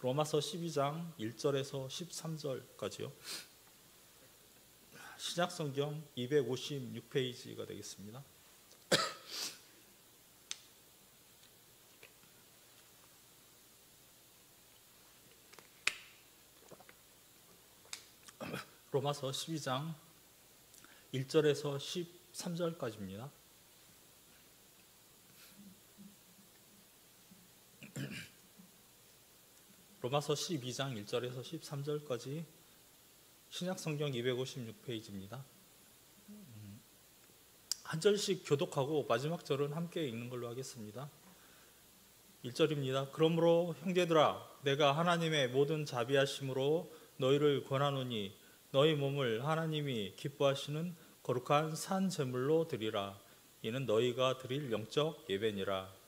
로마서 12장 1절에서 13절까지요. 신약성경 256페이지가 되겠습니다. 로마서 12장 1절에서 13절까지입니다. 로마서 12장 1절에서 13절까지 신약성경 256페이지입니다. 한 절씩 교독하고 마지막 절은 함께 읽는 걸로 하겠습니다. 1절입니다. 그러므로 형제들아 내가 하나님의 모든 자비하심으로 너희를 권하노니 너희 몸을 하나님이 기뻐하시는 거룩한 산 제물로 드리라. 이는 너희가 드릴 영적 예배니라.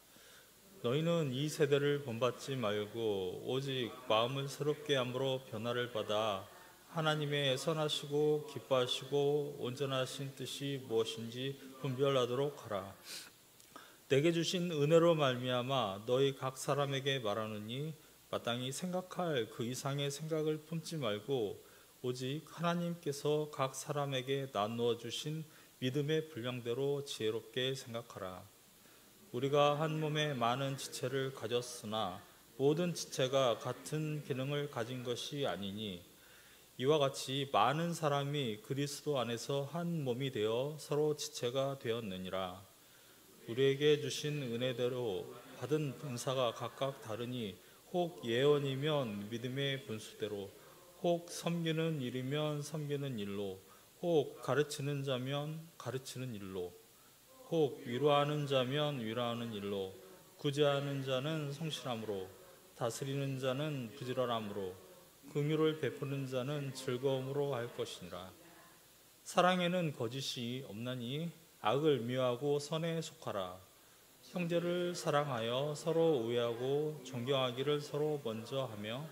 너희는 이 세대를 본받지 말고 오직 마음을 새롭게 함으로 변화를 받아 하나님의 선하시고 기뻐하시고 온전하신 뜻이 무엇인지 분별하도록 하라. 내게 주신 은혜로 말미암아 너희 각 사람에게 말하노니 마땅히 생각할 그 이상의 생각을 품지 말고 오직 하나님께서 각 사람에게 나누어 주신 믿음의 분량대로 지혜롭게 생각하라. 우리가 한 몸에 많은 지체를 가졌으나 모든 지체가 같은 기능을 가진 것이 아니니 이와 같이 많은 사람이 그리스도 안에서 한 몸이 되어 서로 지체가 되었느니라. 우리에게 주신 은혜대로 받은 은사가 각각 다르니 혹 예언이면 믿음의 분수대로, 혹 섬기는 일이면 섬기는 일로, 혹 가르치는 자면 가르치는 일로, 혹 위로하는 자면 위로하는 일로, 구제하는 자는 성실함으로, 다스리는 자는 부지런함으로, 긍휼을 베푸는 자는 즐거움으로 할 것이니라. 사랑에는 거짓이 없나니 악을 미워하고 선에 속하라. 형제를 사랑하여 서로 우애하고 존경하기를 서로 먼저 하며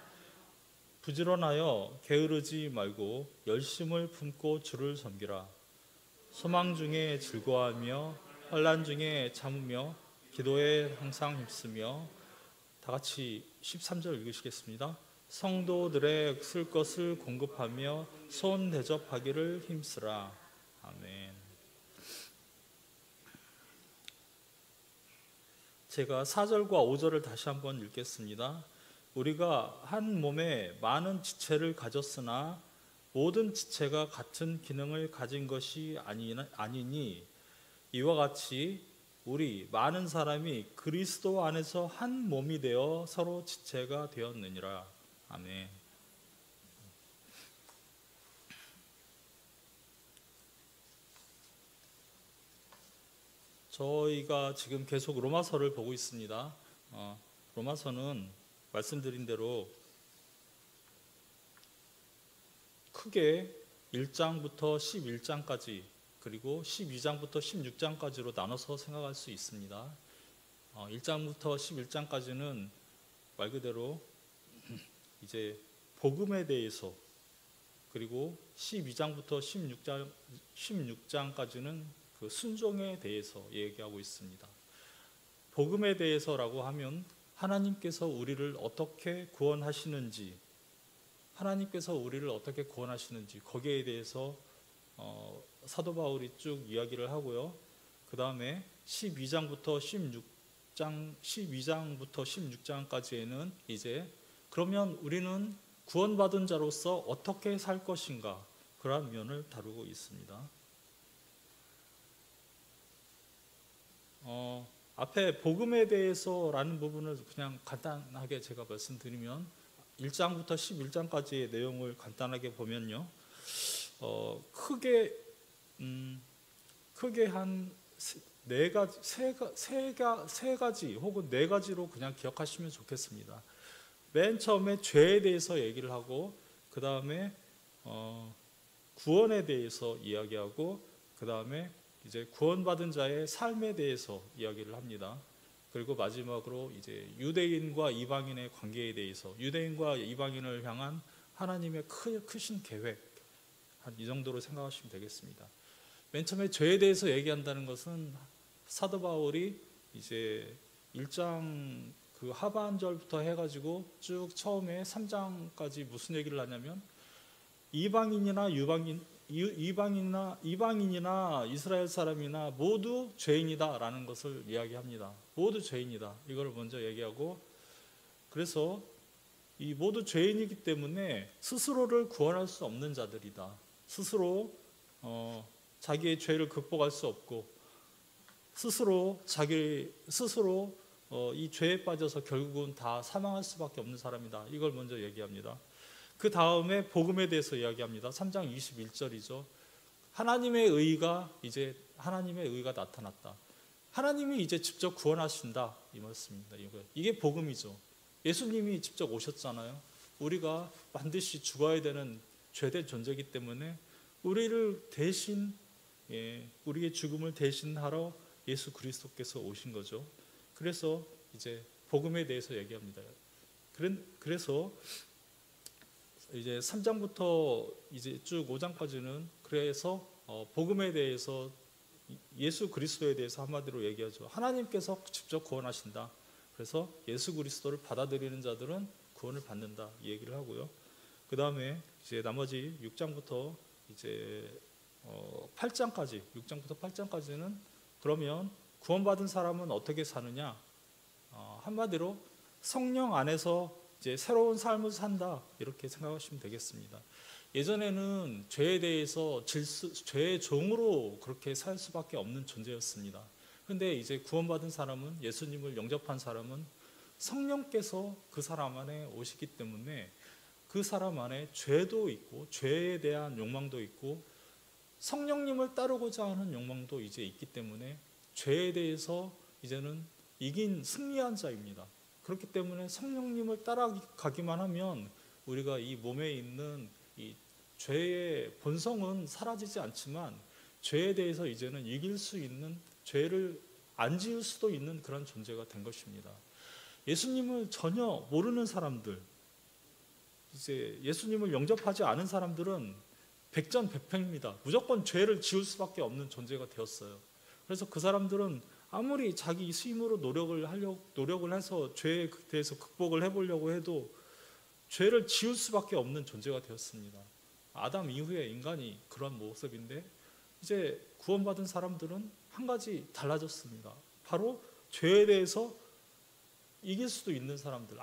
부지런하여 게으르지 말고 열심을 품고 주를 섬기라. 소망 중에 즐거워하며 환난 중에 참으며 기도에 항상 힘쓰며. 다 같이 13절 읽으시겠습니다. 성도들의 쓸 것을 공급하며 손 대접하기를 힘쓰라. 아멘. 제가 4절과 5절을 다시 한번 읽겠습니다. 우리가 한 몸에 많은 지체를 가졌으나 모든 지체가 같은 기능을 가진 것이 아니니 이와 같이 우리 많은 사람이 그리스도 안에서 한 몸이 되어 서로 지체가 되었느니라. 아멘. 저희가 지금 계속 로마서를 보고 있습니다. 로마서는 말씀드린 대로 크게 1장부터 11장까지 그리고 12장부터 16장까지로 나눠서 생각할 수 있습니다. 1장부터 11장까지는 말 그대로 이제 복음에 대해서, 그리고 12장부터 16장까지는 그 순종에 대해서 얘기하고 있습니다. 복음에 대해서라고 하면 하나님께서 우리를 어떻게 구원하시는지, 거기에 대해서 사도 바울이 쭉 이야기를 하고요. 그 다음에 12장부터 16장까지에는 이제 그러면 우리는 구원받은 자로서 어떻게 살 것인가, 그런 면을 다루고 있습니다. 앞에 복음에 대해서라는 부분을 그냥 간단하게 제가 말씀드리면 1장부터 11장까지의 내용을 간단하게 보면요, 크게 한 세 가지 혹은 네 가지로 그냥 기억하시면 좋겠습니다. 맨 처음에 죄에 대해서 얘기를 하고, 그 다음에 구원에 대해서 이야기하고, 그 다음에 이제 구원받은 자의 삶에 대해서 이야기를 합니다. 그리고 마지막으로 이제 유대인과 이방인의 관계에 대해서, 유대인과 이방인을 향한 하나님의 크신 계획, 한 이 정도로 생각하시면 되겠습니다. 맨 처음에 죄에 대해서 얘기한다는 것은 사도 바울이 이제 1장 그 하반절부터 해가지고 쭉 처음에 3장까지 무슨 얘기를 하냐면 이방인이나 이스라엘 사람이나 모두 죄인이다라는 것을 이야기합니다. 모두 죄인이다. 이걸 먼저 얘기하고, 그래서 이 모두 죄인이기 때문에 스스로를 구원할 수 없는 자들이다. 스스로 자기의 죄를 극복할 수 없고 스스로 이 죄에 빠져서 결국은 다 사망할 수밖에 없는 사람이다. 이걸 먼저 얘기합니다. 그 다음에 복음에 대해서 이야기합니다. 3장 21절이죠. 하나님의 의가 나타났다. 하나님이 이제 직접 구원하신다, 이 말씀입니다. 이게 복음이죠. 예수님이 직접 오셨잖아요. 우리가 반드시 죽어야 되는 죄된 존재이기 때문에 우리를 대신, 우리의 죽음을 대신하러 예수 그리스도께서 오신 거죠. 그래서 이제 복음에 대해서 얘기합니다. 그래서 이제 3장부터 이제 쭉 5장까지는 그래서 복음에 대해서, 예수 그리스도에 대해서 한마디로 얘기하죠. 하나님께서 직접 구원하신다. 그래서 예수 그리스도를 받아들이는 자들은 구원을 받는다, 이 얘기를 하고요. 그 다음에 이제 나머지 6장부터 이제 6장부터 8장까지는 그러면 구원받은 사람은 어떻게 사느냐? 한마디로 성령 안에서 이제 새로운 삶을 산다, 이렇게 생각하시면 되겠습니다. 예전에는 죄에 대해서 죄의 종으로 그렇게 살 수밖에 없는 존재였습니다. 그런데 이제 구원받은 사람은, 예수님을 영접한 사람은 성령께서 그 사람 안에 오시기 때문에 그 사람 안에 죄도 있고 죄에 대한 욕망도 있고 성령님을 따르고자 하는 욕망도 이제 있기 때문에 죄에 대해서 이제는 승리한 자입니다. 그렇기 때문에 성령님을 따라가기만 하면 우리가 이 몸에 있는 이 죄의 본성은 사라지지 않지만 죄에 대해서 이제는 이길 수 있는, 죄를 안 지을 수도 있는 그런 존재가 된 것입니다. 예수님을 전혀 모르는 사람들, 이제 예수님을 영접하지 않은 사람들은 백전백패입니다. 무조건 죄를 지을 수밖에 없는 존재가 되었어요. 그래서 그 사람들은 아무리 자기 힘으로 노력을 해서 죄에 대해서 극복을 해보려고 해도 죄를 지을 수밖에 없는 존재가 되었습니다. 아담 이후에 인간이 그런 모습인데 이제 구원받은 사람들은 한 가지 달라졌습니다. 바로 죄에 대해서 이길 수도 있는 사람들,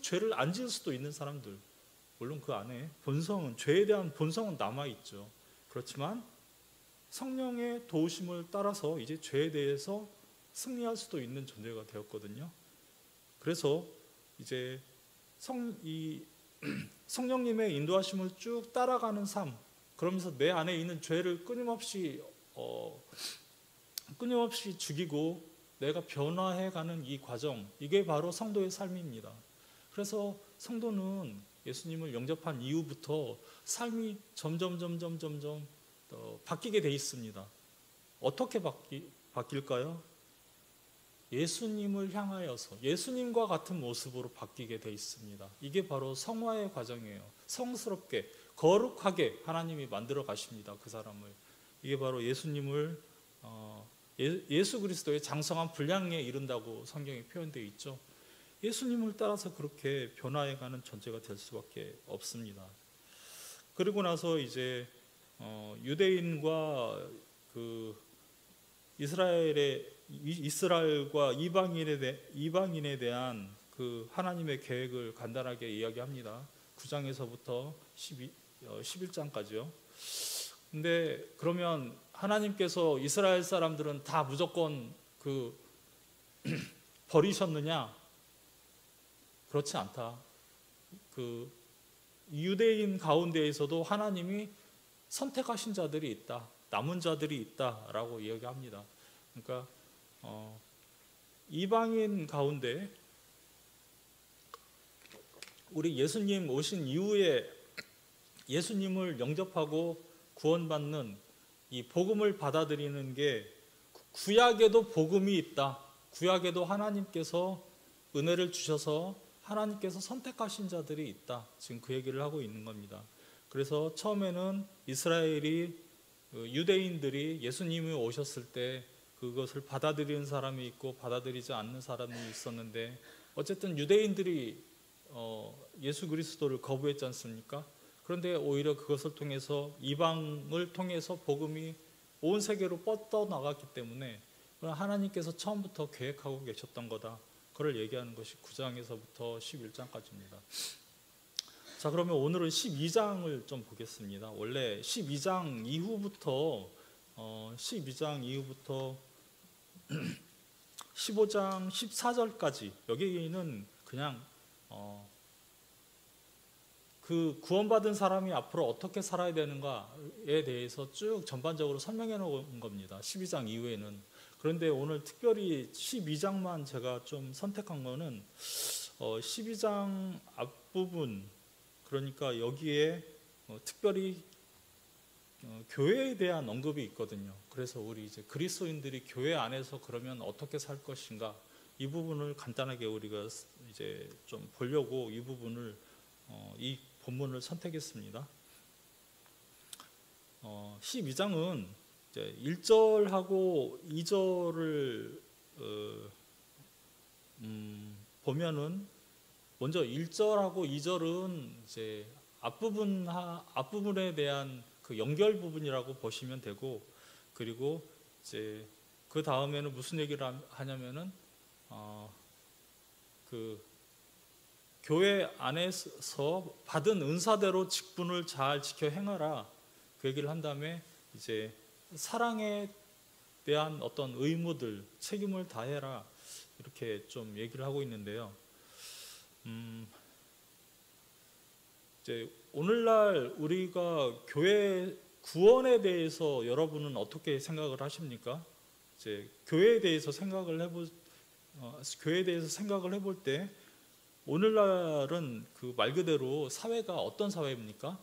죄를 안 지을 수도 있는 사람들. 물론 그 안에 죄에 대한 본성은 남아있죠. 그렇지만 성령의 도우심을 따라서 이제 죄에 대해서 승리할 수도 있는 존재가 되었거든요. 그래서 이제 성령님의 인도하심을 쭉 따라가는 삶, 그러면서 내 안에 있는 죄를 끊임없이 죽이고 내가 변화해가는 이 과정, 이게 바로 성도의 삶입니다. 그래서 성도는 예수님을 영접한 이후부터 삶이 점점 바뀌게 돼 있습니다. 어떻게 바뀔까요? 예수님을 향하여서 예수님과 같은 모습으로 바뀌게 돼 있습니다. 이게 바로 성화의 과정이에요. 성스럽게 거룩하게 하나님이 만들어 가십니다. 그 사람을. 이게 바로 예수님을 예수 그리스도의 장성한 분량에 이른다고 성경에 표현되어 있죠. 예수님을 따라서 그렇게 변화해가는 존재가 될 수밖에 없습니다. 그리고 나서 이제 유대인과 그 이스라엘과 이방인에 대한 그 하나님의 계획을 간단하게 이야기합니다. 9장에서부터 11장까지요. 근데 그러면 하나님께서 이스라엘 사람들은 다 무조건 버리셨느냐? 그렇지 않다. 그 유대인 가운데에서도 하나님이 선택하신 자들이 있다, 남은 자들이 있다라고 이야기합니다. 그러니까 이방인 가운데 우리 예수님 오신 이후에 예수님을 영접하고 구원받는 이 복음을 받아들이는 게, 구약에도 복음이 있다. 구약에도 하나님께서 은혜를 주셔서 하나님께서 선택하신 자들이 있다. 지금 그 얘기를 하고 있는 겁니다. 그래서 처음에는 유대인들이 예수님이 오셨을 때 그것을 받아들이는 사람이 있고 받아들이지 않는 사람이 있었는데 어쨌든 유대인들이 예수 그리스도를 거부했지 않습니까? 그런데 오히려 그것을 통해서 이방을 통해서 복음이 온 세계로 뻗어나갔기 때문에 하나님께서 처음부터 계획하고 계셨던 거다. 그걸 얘기하는 것이 9장에서부터 11장까지입니다. 자, 그러면 오늘은 12장을 좀 보겠습니다. 원래 12장 이후부터 15장 14절까지 여기는 그냥 그 구원받은 사람이 앞으로 어떻게 살아야 되는가에 대해서 쭉 전반적으로 설명해 놓은 겁니다. 12장 이후에는. 그런데 오늘 특별히 12장만 제가 좀 선택한 거는 12장 앞부분, 그러니까 여기에 특별히 교회에 대한 언급이 있거든요. 그래서 우리 이제 그리스도인들이 교회 안에서 그러면 어떻게 살 것인가, 이 부분을 간단하게 우리가 이제 좀 보려고 이 부분을 이 본문을 선택했습니다. 12장은 이제 1절하고 2절을 보면은 먼저 1절하고 2절은 이제 앞부분에 대한 그 연결 부분이라고 보시면 되고, 그리고 이제 그 다음에는 무슨 얘기를 하냐면은 그 교회 안에서 받은 은사대로 직분을 잘 지켜 행하라, 그 얘기를 한 다음에 이제 사랑에 대한 어떤 의무들, 책임을 다해라, 이렇게 좀 얘기를 하고 있는데요. 이제 오늘날 우리가 교회 구원에 대해서 여러분은 어떻게 생각을 하십니까? 이제 교회에 대해서 생각을 해볼 때 오늘날은 그 말 그대로 사회가 어떤 사회입니까?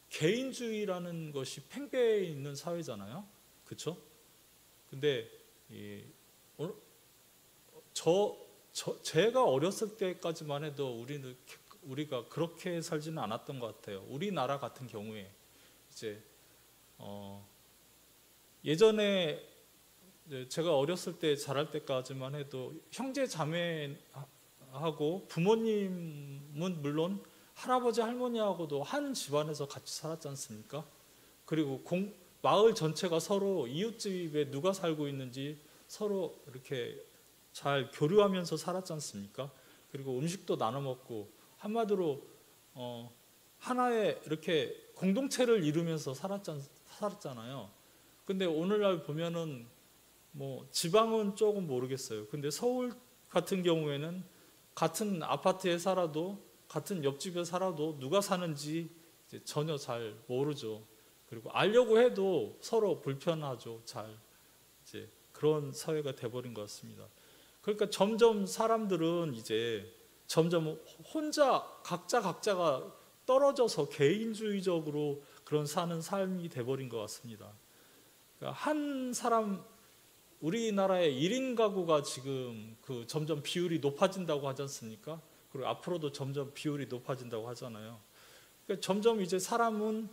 개인주의라는 것이 팽배해 있는 사회잖아요. 그렇죠? 근데 제가 어렸을 때까지만 해도 우리가 그렇게 살지는 않았던 것 같아요. 우리나라 같은 경우에 이제 예전에 제가 어렸을 때 자랄 때까지만 해도 형제 자매하고 부모님은 물론 할아버지 할머니하고도 한 집안에서 같이 살았지 않습니까? 그리고 마을 전체가 서로 이웃집에 누가 살고 있는지 서로 이렇게 잘 교류하면서 살았지 않습니까? 그리고 음식도 나눠 먹고 한마디로 하나의 이렇게 공동체를 이루면서 살았잖아요. 근데 오늘날 보면은 뭐 지방은 조금 모르겠어요. 근데 서울 같은 경우에는 같은 아파트에 살아도, 같은 옆집에 살아도 누가 사는지 이제 전혀 잘 모르죠. 그리고 알려고 해도 서로 불편하죠. 이제 그런 사회가 돼버린 것 같습니다. 그러니까 점점 사람들은 이제 점점 각자가 떨어져서 개인주의적으로 그런 사는 삶이 돼버린 것 같습니다. 그러니까 한 사람, 우리나라의 1인 가구가 지금 그 점점 비율이 높아진다고 하지 않습니까? 그리고 앞으로도 점점 비율이 높아진다고 하잖아요. 그러니까 점점 이제 사람은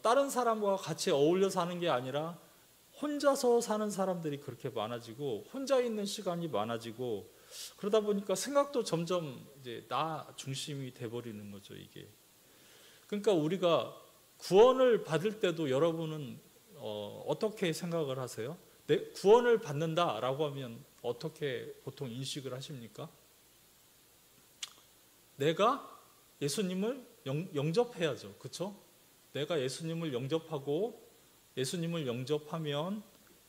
다른 사람과 같이 어울려 사는 게 아니라 혼자서 사는 사람들이 그렇게 많아지고, 혼자 있는 시간이 많아지고, 그러다 보니까 생각도 점점 이제 나 중심이 돼버리는 거죠, 이게. 그러니까 우리가 구원을 받을 때도 여러분은 어떻게 생각을 하세요? 구원을 받는다라고 하면 어떻게 보통 인식을 하십니까? 내가 예수님을 영접해야죠. 그렇죠? 내가 예수님을 영접하고, 예수님을 영접하면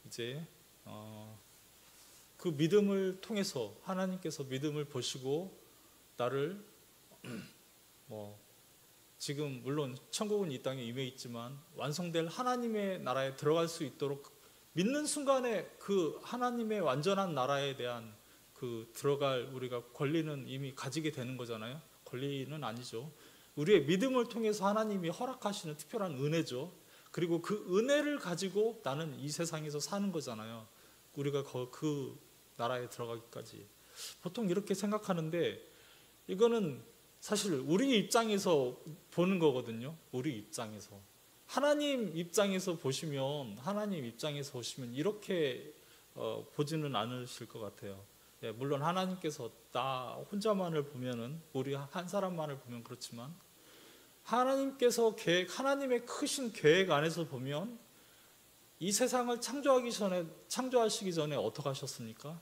이제 그 믿음을 통해서 하나님께서 믿음을 보시고 나를 지금 물론 천국은 이 땅에 임해 있지만 완성될 하나님의 나라에 들어갈 수 있도록 믿는 순간에 그 하나님의 완전한 나라에 대한 그 들어갈 우리가 권리는 이미 가지게 되는 거잖아요. 권리는 아니죠. 우리의 믿음을 통해서 하나님이 허락하시는 특별한 은혜죠. 그리고 그 은혜를 가지고 나는 이 세상에서 사는 거잖아요. 우리가 그 나라에 들어가기까지. 보통 이렇게 생각하는데 이거는 사실 우리 입장에서 보는 거거든요. 우리 입장에서. 하나님 입장에서 보시면 이렇게 보지는 않으실 것 같아요. 물론 하나님께서 나 혼자만을 보면은, 우리 한 사람만을 보면 그렇지만, 하나님께서 하나님의 크신 계획 안에서 보면 이 세상을 창조하시기 전에 어떻게 하셨습니까?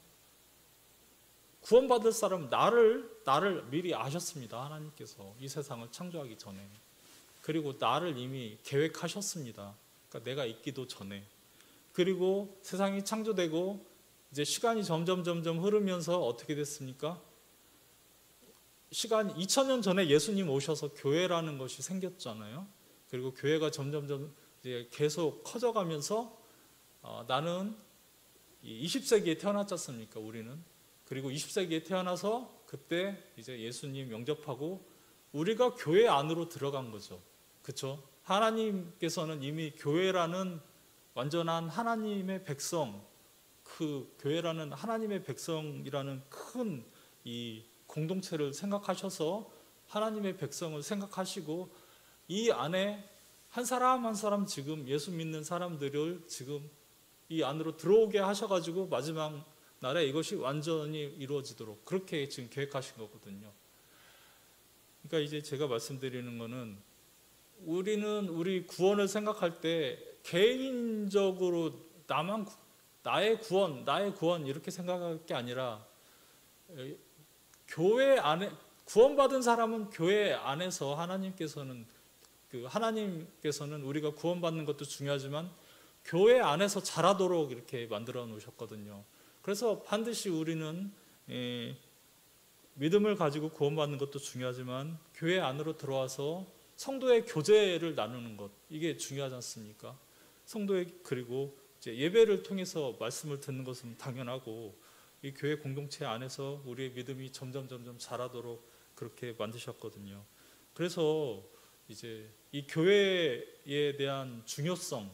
구원받을 사람 나를 미리 아셨습니다. 하나님께서 이 세상을 창조하기 전에. 그리고 나를 이미 계획하셨습니다. 그러니까 내가 있기도 전에. 그리고 세상이 창조되고 이제 시간이 점점 흐르면서 어떻게 됐습니까? 시간 2000년 전에 예수님 오셔서 교회라는 것이 생겼잖아요. 그리고 교회가 점점 이제 계속 커져가면서 나는 20세기에 태어났지 않습니까? 우리는. 그리고 20세기에 태어나서 그때 이제 예수님 영접하고 우리가 교회 안으로 들어간 거죠. 그렇죠? 하나님께서는 이미 교회라는 완전한 하나님의 백성, 그 교회라는 하나님의 백성이라는 큰 이 공동체를 생각하셔서 하나님의 백성을 생각하시고 이 안에 한 사람 한 사람 지금 예수 믿는 사람들을 지금 이 안으로 들어오게 하셔가지고 마지막 날에 이것이 완전히 이루어지도록 그렇게 지금 계획하신 거거든요. 그러니까 이제 제가 말씀드리는 거는 우리는 우리 구원을 생각할 때 개인적으로 나의 구원 이렇게 생각할 게 아니라 교회 안에 구원받은 사람은 교회 안에서 하나님께서는 우리가 구원받는 것도 중요하지만 교회 안에서 자라도록 이렇게 만들어 놓으셨거든요. 그래서 반드시 우리는 믿음을 가지고 구원받는 것도 중요하지만 교회 안으로 들어와서 성도의 교제를 나누는 것, 이게 중요하지 않습니까? 그리고 이제 예배를 통해서 말씀을 듣는 것은 당연하고 이 교회 공동체 안에서 우리의 믿음이 점점 자라도록 그렇게 만드셨거든요. 그래서 이제 이 교회에 대한 중요성,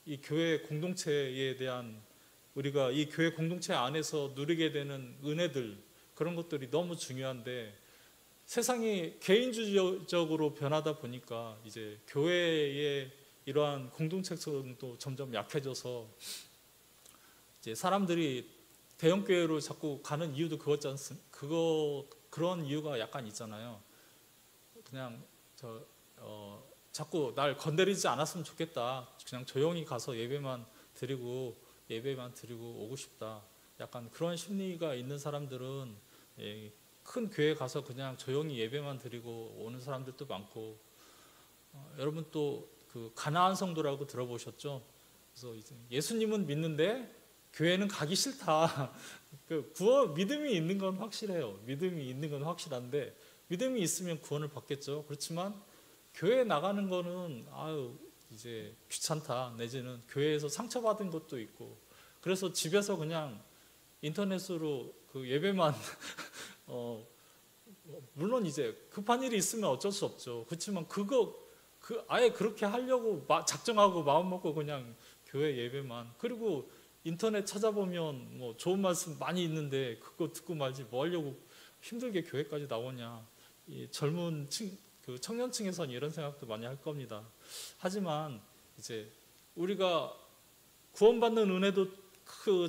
이 교회 공동체에 대한 우리가 이 교회 공동체 안에서 누리게 되는 은혜들, 그런 것들이 너무 중요한데 세상이 개인주의적으로 변하다 보니까 이제 교회의 이러한 공동체성도 점점 약해져서 이제 사람들이 대형교회로 자꾸 가는 이유도 그거지 않습니까? 그런 이유가 약간 있잖아요. 그냥 자꾸 날 건드리지 않았으면 좋겠다. 그냥 조용히 가서 예배만 드리고 오고 싶다. 약간 그런 심리가 있는 사람들은 큰 교회 가서 그냥 조용히 예배만 드리고 오는 사람들도 많고, 여러분 또 그 가나안 성도라고 들어보셨죠? 그래서 이제 예수님은 믿는데 교회는 가기 싫다. 믿음이 있는 건 확실해요. 믿음이 있는 건 확실한데 믿음이 있으면 구원을 받겠죠. 그렇지만 교회 나가는 거는 이제 귀찮다. 내지는 교회에서 상처받은 것도 있고, 그래서 집에서 그냥 인터넷으로 그 예배만 물론 이제 급한 일이 있으면 어쩔 수 없죠. 그렇지만 아예 그렇게 하려고 작정하고 마음 먹고 그냥 교회 예배만, 그리고 인터넷 찾아보면 뭐 좋은 말씀 많이 있는데 그거 듣고 말지 뭐 하려고 힘들게 교회까지 나오냐. 이 젊은 그 청년층에서는 이런 생각도 많이 할 겁니다. 하지만 이제 우리가 구원받는 은혜도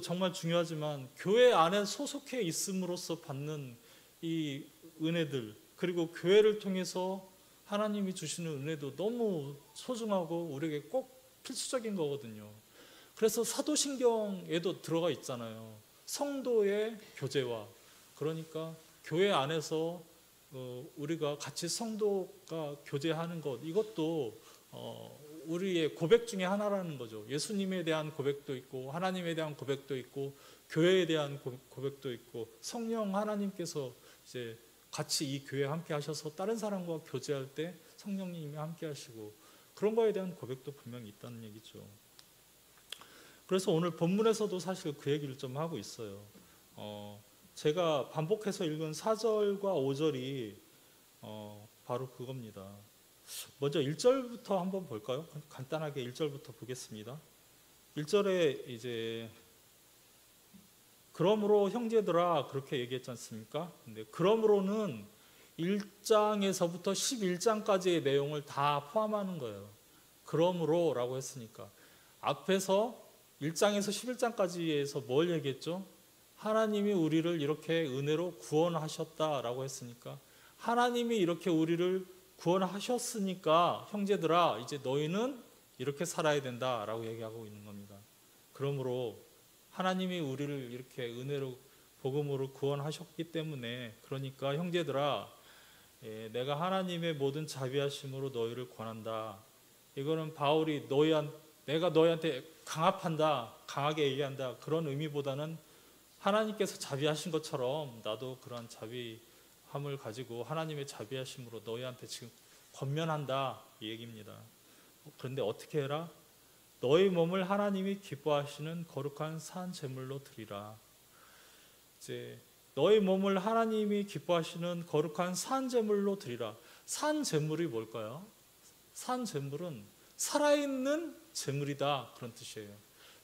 정말 중요하지만 교회 안에 소속해 있음으로써 받는 이 은혜들, 그리고 교회를 통해서 하나님이 주시는 은혜도 너무 소중하고 우리에게 꼭 필수적인 거거든요. 그래서 사도신경에도 들어가 있잖아요. 성도의 교제와, 그러니까 교회 안에서 우리가 같이 성도가 교제하는 것, 이것도 우리의 고백 중에 하나라는 거죠. 예수님에 대한 고백도 있고 하나님에 대한 고백도 있고 교회에 대한 고백도 있고, 성령 하나님께서 이제 같이 이 교회에 함께 하셔서 다른 사람과 교제할 때 성령님이 함께 하시고, 그런 거에 대한 고백도 분명히 있다는 얘기죠. 그래서 오늘 본문에서도 사실 그 얘기를 좀 하고 있어요. 제가 반복해서 읽은 4절과 5절이 바로 그겁니다. 먼저 1절부터 한번 볼까요? 간단하게 1절부터 보겠습니다. 1절에 이제 그러므로 형제들아 그렇게 얘기했지 않습니까? 근데 그러므로는 1장에서부터 11장까지의 내용을 다 포함하는 거예요. 그러므로라고 했으니까 앞에서 1장에서 11장까지에서 뭘 얘기했죠? 하나님이 우리를 이렇게 은혜로 구원하셨다라고 했으니까, 하나님이 이렇게 우리를 구원하셨으니까 형제들아 이제 너희는 이렇게 살아야 된다라고 얘기하고 있는 겁니다. 그러므로 하나님이 우리를 이렇게 은혜로 복음으로 구원하셨기 때문에, 그러니까 형제들아 내가 하나님의 모든 자비하심으로 너희를 권한다. 이거는 바울이 내가 너희한테 강압한다, 강하게 얘기한다, 그런 의미보다는 하나님께서 자비하신 것처럼 나도 그런 자비함을 가지고 하나님의 자비하심으로 너희한테 지금 권면한다, 이 얘기입니다. 그런데 어떻게 해라? 너희 몸을 하나님이 기뻐하시는 거룩한 산 제물로 드리라. 이제 너희 몸을 하나님이 기뻐하시는 거룩한 산 제물로 드리라. 산 제물이 뭘까요? 산 제물은 살아있는 제물이다, 그런 뜻이에요.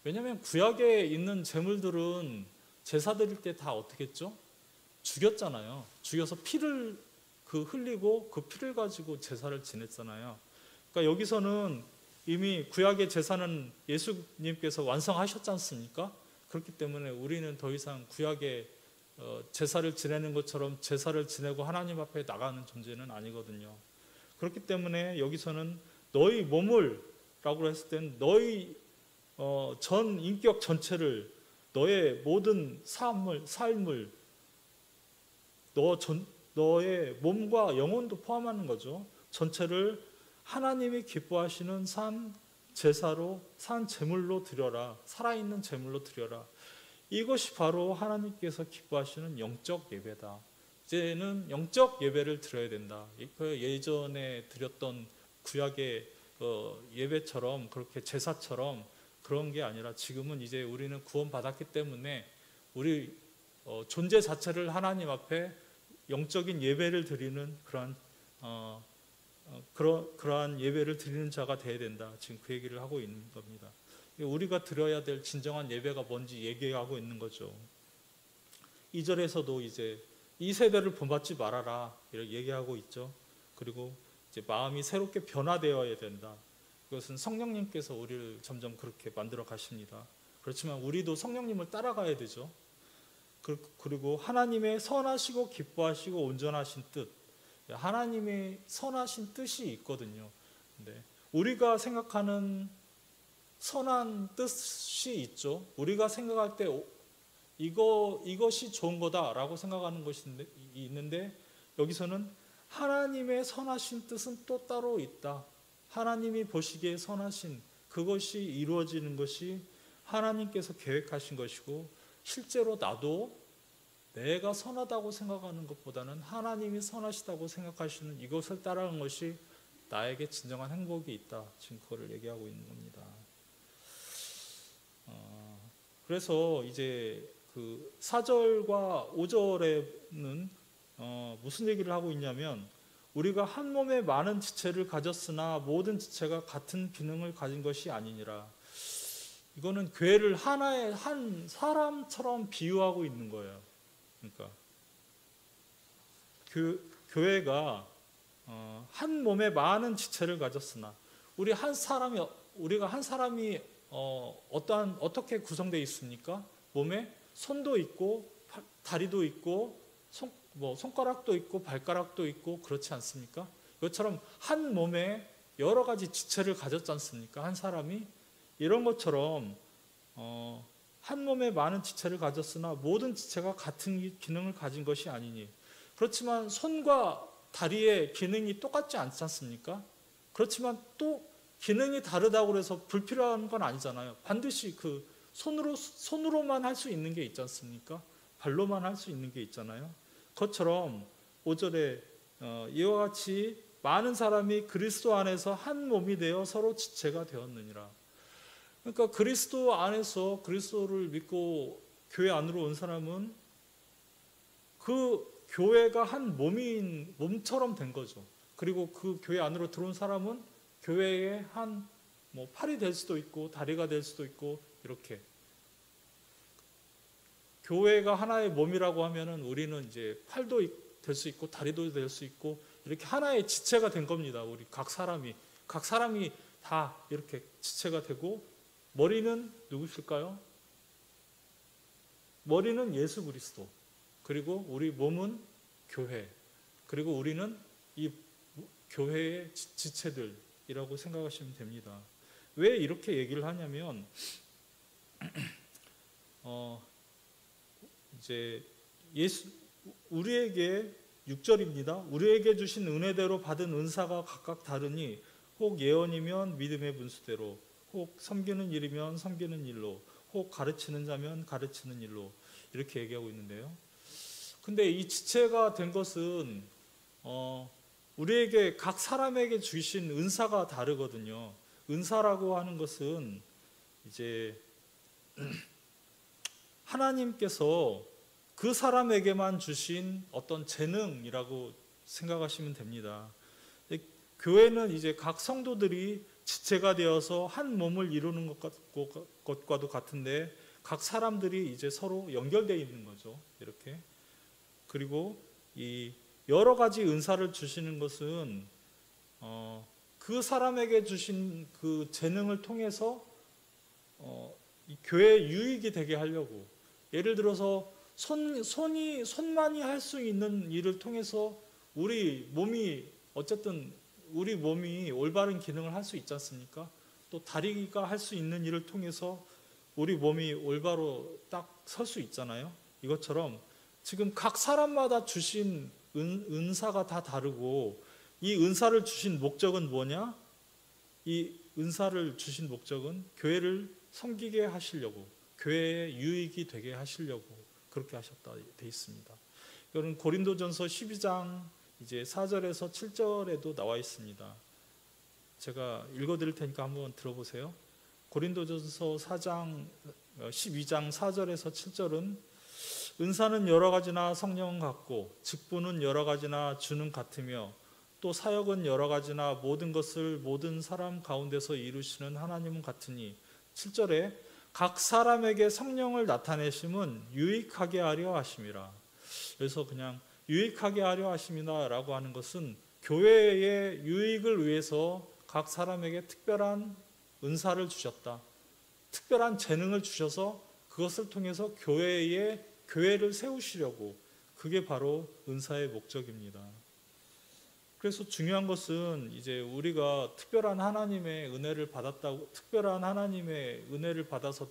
왜냐하면 구약에 있는 제물들은 제사 드릴 때 다 어떻게 했죠? 죽였잖아요. 죽여서 피를 흘리고 그 피를 가지고 제사를 지냈잖아요. 그러니까 여기서는 이미 구약의 제사는 예수님께서 완성하셨지 않습니까? 그렇기 때문에 우리는 더 이상 구약의 제사를 지내는 것처럼 제사를 지내고 하나님 앞에 나가는 존재는 아니거든요. 그렇기 때문에 여기서는 너희 몸을 라고 했을 때는 너희 전 인격 전체를, 너의 모든 삶을 너의 몸과 영혼도 포함하는 거죠. 전체를 하나님이 기뻐하시는 산 제사로, 산 제물로 드려라. 살아있는 제물로 드려라. 이것이 바로 하나님께서 기뻐하시는 영적 예배다. 이제는 영적 예배를 드려야 된다. 예전에 드렸던 구약의 예배처럼, 그렇게 제사처럼 그런 게 아니라, 지금은 이제 우리는 구원받았기 때문에 우리 존재 자체를 하나님 앞에 영적인 예배를 드리는 그러한 예배를 드리는 자가 되어야 된다. 지금 그 얘기를 하고 있는 겁니다. 우리가 드려야 될 진정한 예배가 뭔지 얘기하고 있는 거죠. 2절에서도 이제 이 세대를 본받지 말아라, 이렇게 얘기하고 있죠. 그리고 이제 마음이 새롭게 변화되어야 된다. 그것은 성령님께서 우리를 점점 그렇게 만들어 가십니다. 그렇지만 우리도 성령님을 따라가야 되죠. 그리고 하나님의 선하시고 기뻐하시고 온전하신 뜻, 하나님의 선하신 뜻이 있거든요. 근데 우리가 생각하는 선한 뜻이 있죠. 우리가 생각할 때 이것이 좋은 거다라고 생각하는 것이 있는데, 여기서는 하나님의 선하신 뜻은 또 따로 있다. 하나님이 보시기에 선하신 그것이 이루어지는 것이 하나님께서 계획하신 것이고, 실제로 나도 내가 선하다고 생각하는 것보다는 하나님이 선하시다고 생각하시는 이것을 따라가는 것이 나에게 진정한 행복이 있다. 지금 그거를 얘기하고 있는 겁니다. 그래서 이제 그 4절과 5절에는 무슨 얘기를 하고 있냐면, 우리가 한 몸에 많은 지체를 가졌으나 모든 지체가 같은 기능을 가진 것이 아니니라. 이거는 교회를 하나의 한 사람처럼 비유하고 있는 거예요. 그러니까 교회가 한 몸에 많은 지체를 가졌으나, 우리가 한 사람이 어떻게 구성되어 있습니까? 몸에 손도 있고 다리도 있고 손가락도 있고 발가락도 있고, 그렇지 않습니까? 이것처럼 한 몸에 여러 가지 지체를 가졌지 않습니까? 한 사람이. 이런 것처럼 한 몸에 많은 지체를 가졌으나 모든 지체가 같은 기능을 가진 것이 아니니. 그렇지만 손과 다리의 기능이 똑같지 않지 않습니까? 그렇지만 또 기능이 다르다고 해서 불필요한 건 아니잖아요. 반드시 그 손으로만 할 수 있는 게 있지 않습니까? 발로만 할 수 있는 게 있잖아요. 그것처럼 5절에 이와 같이 많은 사람이 그리스도 안에서 한 몸이 되어 서로 지체가 되었느니라. 그러니까 그리스도 안에서, 그리스도를 믿고 교회 안으로 온 사람은 그 교회가 한 몸처럼 된 거죠. 그리고 그 교회 안으로 들어온 사람은 교회의 한 팔이 될 수도 있고 다리가 될 수도 있고, 이렇게 교회가 하나의 몸이라고 하면은 우리는 이제 팔도 될 수 있고 다리도 될 수 있고, 이렇게 하나의 지체가 된 겁니다. 우리 각 사람이 다 이렇게 지체가 되고, 머리는 누구실까요? 머리는 예수 그리스도, 그리고 우리 몸은 교회, 그리고 우리는 이 교회의 지체들이라고 생각하시면 됩니다. 왜 이렇게 얘기를 하냐면 이제 우리에게 6절입니다. 우리에게 주신 은혜대로 받은 은사가 각각 다르니 혹 예언이면 믿음의 분수대로, 혹 섬기는 일이면 섬기는 일로, 혹 가르치는 자면 가르치는 일로, 이렇게 얘기하고 있는데요. 근데 이 지체가 된 것은 우리에게 각 사람에게 주신 은사가 다르거든요. 은사라고 하는 것은 이제 하나님께서 그 사람에게만 주신 어떤 재능이라도 생각하시면 됩니다. 교회는 이제 각 성도들이 지체가 되어서 한 몸을 이루는 것과도 같은데 각 사람들이 이제 서로 연결되어 있는 거죠. 이렇게. 그리고 이 여러 가지 은사를 주시는 것은 그 사람에게 주신 그 재능을 통해서 이 교회에 유익이 되게 하려고, 예를 들어서 손만이 할 수 있는 일을 통해서 우리 몸이 올바른 기능을 할 수 있지 않습니까? 또 다리가 할 수 있는 일을 통해서 우리 몸이 올바로 딱 설 수 있잖아요. 이것처럼 지금 각 사람마다 주신 은사가 다 다르고, 이 은사를 주신 목적은 뭐냐? 이 은사를 주신 목적은 교회를 섬기게 하시려고, 교회에 유익이 되게 하시려고 그렇게 하셨다 돼 있습니다. 이거는 고린도전서 12장 이제 4절에서 7절에도 나와 있습니다. 제가 읽어드릴 테니까 한번 들어보세요. 고린도전서 12장 4절에서 7절은 은사는 여러 가지나 성령은 같고, 직분은 여러 가지나 주는 같으며, 또 사역은 여러 가지나 모든 것을 모든 사람 가운데서 이루시는 하나님은 같으니, 7절에 각 사람에게 성령을 나타내심은 유익하게 하려 하심이라. 그래서 그냥 유익하게 하려 하심이다 라고 하는 것은 교회의 유익을 위해서 각 사람에게 특별한 은사를 주셨다, 특별한 재능을 주셔서 그것을 통해서 교회를 세우시려고, 그게 바로 은사의 목적입니다. 그래서 중요한 것은 이제 우리가 특별한 하나님의 은혜를 받아서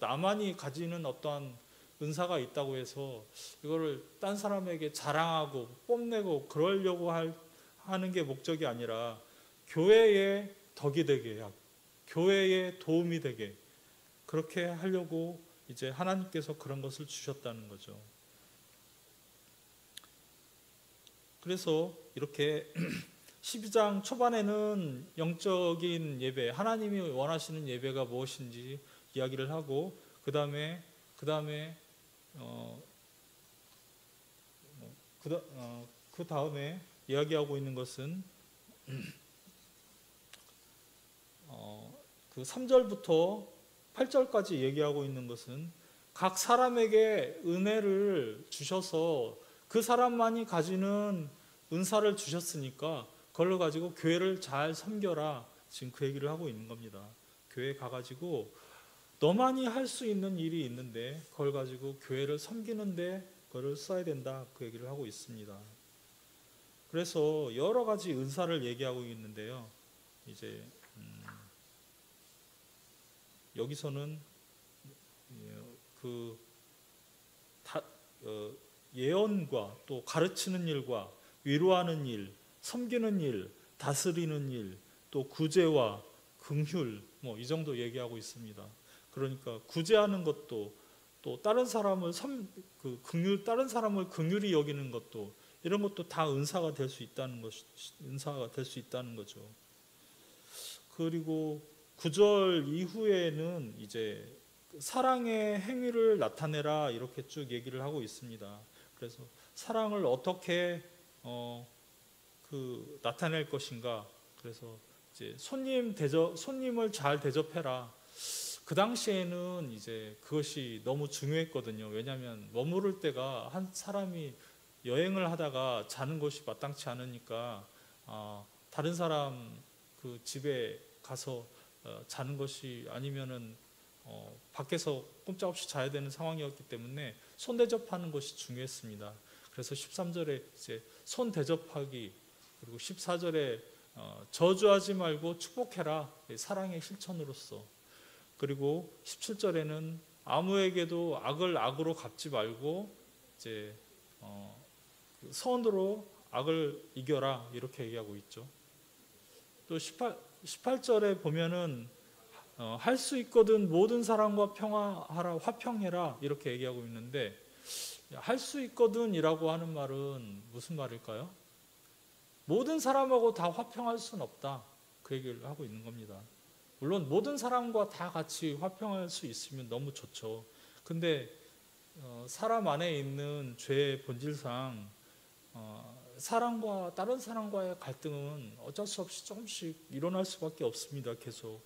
나만이 가지는 어떠한 은사가 있다고 해서 이거를 딴 사람에게 자랑하고 뽐내고 그러려고 하는 게 목적이 아니라 교회에 덕이 되게, 교회에 도움이 되게, 그렇게 하려고 이제 하나님께서 그런 것을 주셨다는 거죠. 그래서 이렇게 12장 초반에는 영적인 예배, 하나님이 원하시는 예배가 무엇인지 이야기를 하고, 그 다음에 이야기하고 있는 것은 그 3절부터 8절까지 얘기하고 있는 것은 각 사람에게 은혜를 주셔서 그 사람만이 가지는 은사를 주셨으니까 그걸로 가지고 교회를 잘 섬겨라, 지금 그 얘기를 하고 있는 겁니다. 교회 가가지고 너만이 할 수 있는 일이 있는데 그걸 가지고 교회를 섬기는데 그걸 써야 된다, 그 얘기를 하고 있습니다. 그래서 여러 가지 은사를 얘기하고 있는데요. 이제 여기서는 예언과 또 가르치는 일과 위로하는 일, 섬기는 일, 다스리는 일, 또 구제와 긍휼, 이 정도 얘기하고 있습니다. 그러니까 구제하는 것도, 또 다른 사람을 다른 사람을 긍휼히 여기는 것도, 이런 것도 다 은사가 될 수 있다는 거죠. 그리고 9절 이후에는 이제 사랑의 행위를 나타내라, 이렇게 쭉 얘기를 하고 있습니다. 그래서 사랑을 어떻게 나타낼 것인가. 그래서 이제 손님을 잘 대접해라. 그 당시에는 이제 그것이 너무 중요했거든요. 왜냐하면 머무를 때가, 한 사람이 여행을 하다가 자는 곳이 마땅치 않으니까 다른 사람 그 집에 가서 자는 것이 아니면은 밖에서 꼼짝없이 자야 되는 상황이었기 때문에 손 대접하는 것이 중요했습니다. 그래서 13절에 이제 손 대접하기, 그리고 14절에 저주하지 말고 축복해라, 사랑의 실천으로서. 그리고 17절에는 아무에게도 악을 악으로 갚지 말고 이제 선으로 악을 이겨라, 이렇게 얘기하고 있죠. 또 18절에 보면은 할 수 있거든 모든 사람과 평화하라, 화평해라, 이렇게 얘기하고 있는데, 할 수 있거든 이라고 하는 말은 무슨 말일까요? 모든 사람하고 다 화평할 수는 없다, 그 얘기를 하고 있는 겁니다. 물론 모든 사람과 다 같이 화평할 수 있으면 너무 좋죠. 근데 사람 안에 있는 죄의 본질상 사람과 다른 사람과의 갈등은 어쩔 수 없이 조금씩 일어날 수밖에 없습니다. 계속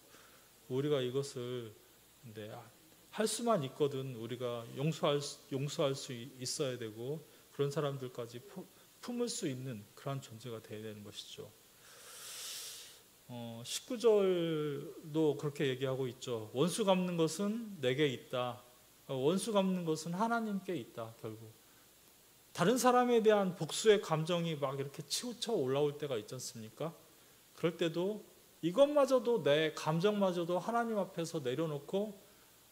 우리가 이것을 할 수만 있거든 우리가 용서할 수 있어야 되고, 그런 사람들까지 품을 수 있는 그러한 존재가 되어야 되는 것이죠. 19절도 그렇게 얘기하고 있죠. 원수 갚는 것은 내게 있다. 원수 갚는 것은 하나님께 있다. 결국 다른 사람에 대한 복수의 감정이 막 이렇게 치우쳐 올라올 때가 있지 않습니까? 그럴 때도 이것마저도, 내 감정마저도 하나님 앞에서 내려놓고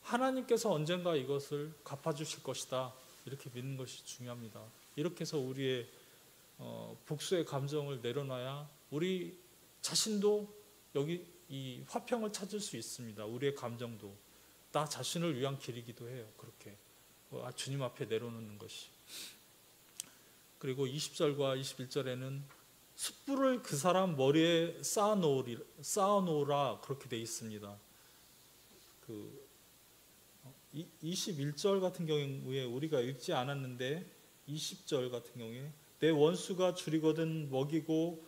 하나님께서 언젠가 이것을 갚아주실 것이다, 이렇게 믿는 것이 중요합니다. 이렇게 해서 우리의 복수의 감정을 내려놔야 우리 자신도 여기 이 화평을 찾을 수 있습니다. 우리의 감정도 나 자신을 위한 길이기도 해요. 그렇게 주님 앞에 내려놓는 것이. 그리고 20절과 21절에는 숯불을 그 사람 머리에 쌓아놓으라, 그렇게 되어 있습니다. 21절 같은 경우에 우리가 읽지 않았는데, 20절 같은 경우에 내 원수가 줄이거든 먹이고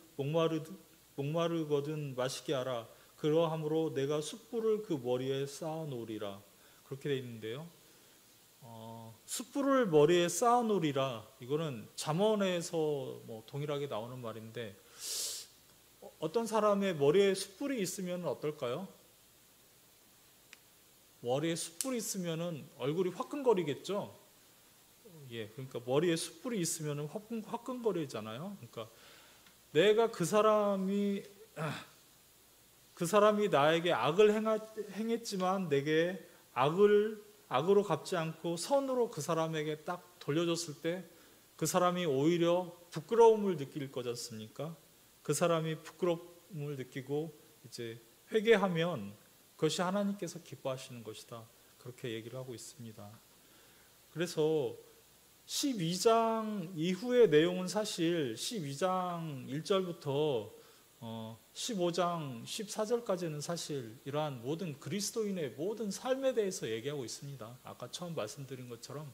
목마르거든 마시게 하라. 그러함으로 내가 숯불을 그 머리에 쌓아놓으리라, 그렇게 되어 있는데요. 숯불을 머리에 쌓아놓으리라, 이거는 잠언에서 동일하게 나오는 말인데, 어떤 사람의 머리에 숯불이 있으면 어떨까요? 머리에 숯불이 있으면 얼굴이 화끈거리겠죠. 예, 그러니까 머리에 숯불이 있으면 화끈거리잖아요. 그러니까 내가 그 사람이 나에게 악을 행했지만 내게 악으로 갚지 않고 선으로 그 사람에게 딱 돌려줬을 때 그 사람이 오히려 부끄러움을 느낄 거지 않습니까? 그 사람이 부끄러움을 느끼고 이제 회개하면 그것이 하나님께서 기뻐하시는 것이다, 그렇게 얘기를 하고 있습니다. 그래서 12장 이후의 내용은 사실 12장 1절부터 15장 14절까지는 사실 이러한 모든 그리스도인의 모든 삶에 대해서 얘기하고 있습니다. 아까 처음 말씀드린 것처럼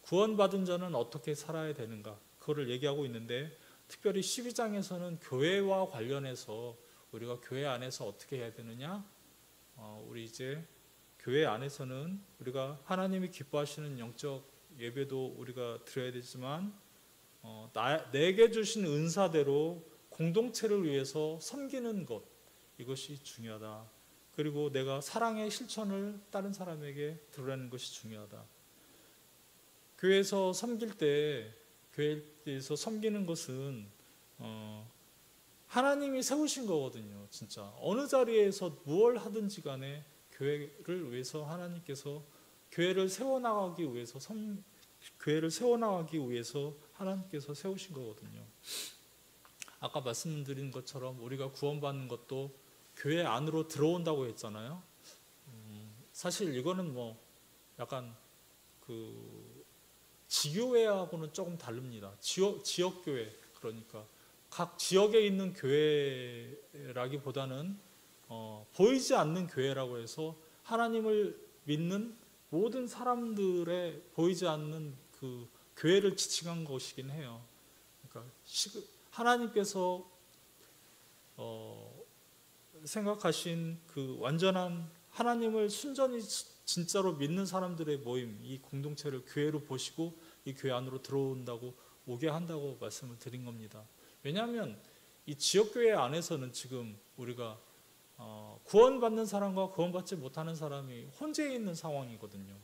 구원받은 자는 어떻게 살아야 되는가, 그거를 얘기하고 있는데, 특별히 12장에서는 교회와 관련해서 우리가 교회 안에서 어떻게 해야 되느냐, 우리 이제 교회 안에서는 우리가 하나님이 기뻐하시는 영적 예배도 우리가 드려야 되지만 내게 주신 은사대로 공동체를 위해서 섬기는 것, 이것이 중요하다. 그리고 내가 사랑의 실천을 다른 사람에게 드러내는 것이 중요하다. 교회에서 섬길 때, 교회에서 섬기는 것은 하나님이 세우신 거거든요. 진짜 어느 자리에서 무엇을 하든지 간에 교회를 위해서 하나님께서 교회를 세워나가기 위해서 하나님께서 세우신 거거든요. 아까 말씀드린 것처럼 우리가 구원받는 것도 교회 안으로 들어온다고 했잖아요. 사실 이거는 약간 지교회하고는 조금 다릅니다. 지역교회, 그러니까 각 지역에 있는 교회라기보다는 보이지 않는 교회라고 해서 하나님을 믿는 모든 사람들의 보이지 않는 그 교회를 지칭한 것이긴 해요. 그러니까 하나님께서 생각하신 그 완전한 하나님을 순전히 진짜로 믿는 사람들의 모임, 이 공동체를 교회로 보시고 이 교회 안으로 들어온다고, 오게 한다고 말씀을 드린 겁니다. 왜냐하면 이 지역교회 안에서는 지금 우리가 구원받는 사람과 구원받지 못하는 사람이 혼재해 있는 상황이거든요.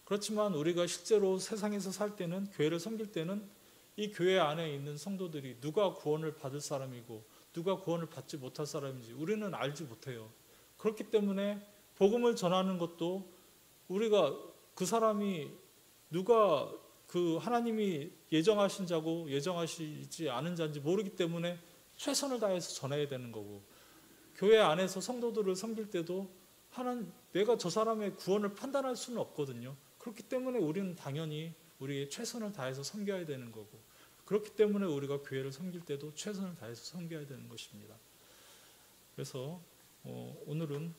그렇지만 우리가 실제로 세상에서 살 때는, 교회를 섬길 때는 이 교회 안에 있는 성도들이 누가 구원을 받을 사람이고 누가 구원을 받지 못할 사람인지 우리는 알지 못해요. 그렇기 때문에 복음을 전하는 것도 우리가 그 사람이 누가 그 하나님이 예정하신 자고 예정하시지 않은 자인지 모르기 때문에 최선을 다해서 전해야 되는 거고, 교회 안에서 성도들을 섬길 때도 내가 저 사람의 구원을 판단할 수는 없거든요. 그렇기 때문에 우리는 당연히 우리의 최선을 다해서 섬겨야 되는 거고, 그렇기 때문에 우리가 교회를 섬길 때도 최선을 다해서 섬겨야 되는 것입니다. 그래서 오늘은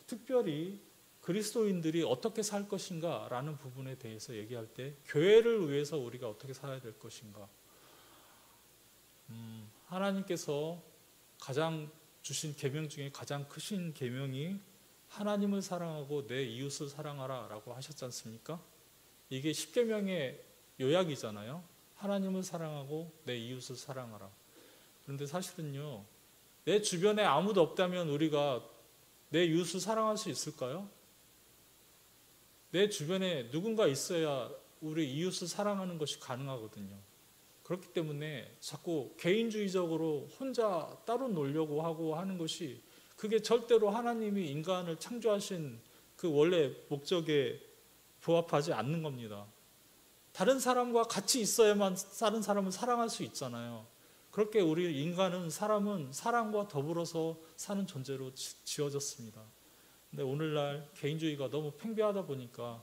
특별히 그리스도인들이 어떻게 살 것인가 라는 부분에 대해서 얘기할 때 교회를 위해서 우리가 어떻게 살아야 될 것인가, 하나님께서 가장 주신 계명 중에 가장 크신 계명이 하나님을 사랑하고 내 이웃을 사랑하라 라고 하셨지 않습니까? 이게 십계명의 요약이잖아요. 하나님을 사랑하고 내 이웃을 사랑하라. 그런데 사실은요, 내 주변에 아무도 없다면 우리가 내 이웃을 사랑할 수 있을까요? 내 주변에 누군가 있어야 우리 이웃을 사랑하는 것이 가능하거든요. 그렇기 때문에 자꾸 개인주의적으로 혼자 따로 놀려고 하고 하는 것이, 그게 절대로 하나님이 인간을 창조하신 그 원래 목적에 부합하지 않는 겁니다. 다른 사람과 같이 있어야만 다른 사람을 사랑할 수 있잖아요. 그렇게 우리 인간은, 사람은 사랑과 더불어서 사는 존재로 지어졌습니다. 근데 오늘날 개인주의가 너무 팽배하다 보니까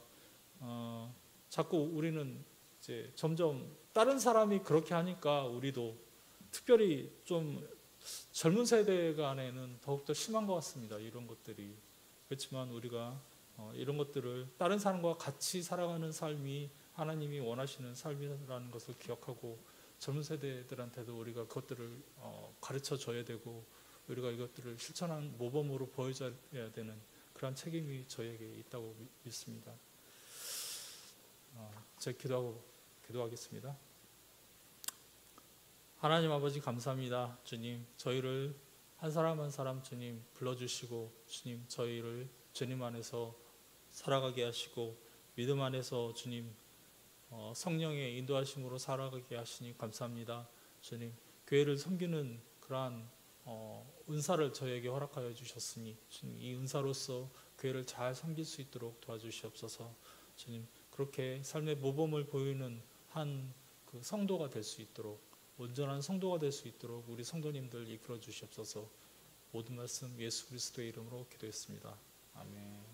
자꾸 우리는 이제 점점 다른 사람이 그렇게 하니까 우리도, 특별히 좀 젊은 세대 간에는 더욱더 심한 것 같습니다. 이런 것들이. 그렇지만 우리가 이런 것들을, 다른 사람과 같이 살아가는 삶이 하나님이 원하시는 삶이라는 것을 기억하고 젊은 세대들한테도 우리가 그것들을 가르쳐 줘야 되고, 우리가 이것들을 실천한 모범으로 보여줘야 되는 그런 책임이 저에게 있다고 믿습니다. 제가 기도하겠습니다. 하나님 아버지, 감사합니다. 주님, 저희를 한 사람 한 사람 주님 불러주시고, 주님 저희를 주님 안에서 살아가게 하시고 믿음 안에서 주님 성령의 인도하심으로 살아가게 하시니 감사합니다. 주님, 교회를 섬기는 그러한 은사를 저에게 허락하여 주셨으니 주님, 이 은사로서 교회를 잘 섬길 수 있도록 도와주시옵소서. 주님, 그렇게 삶의 모범을 보이는 한 그 성도가 될 수 있도록, 온전한 성도가 될 수 있도록 우리 성도님들 이끌어 주시옵소서. 모든 말씀 예수 그리스도의 이름으로 기도했습니다. 아멘.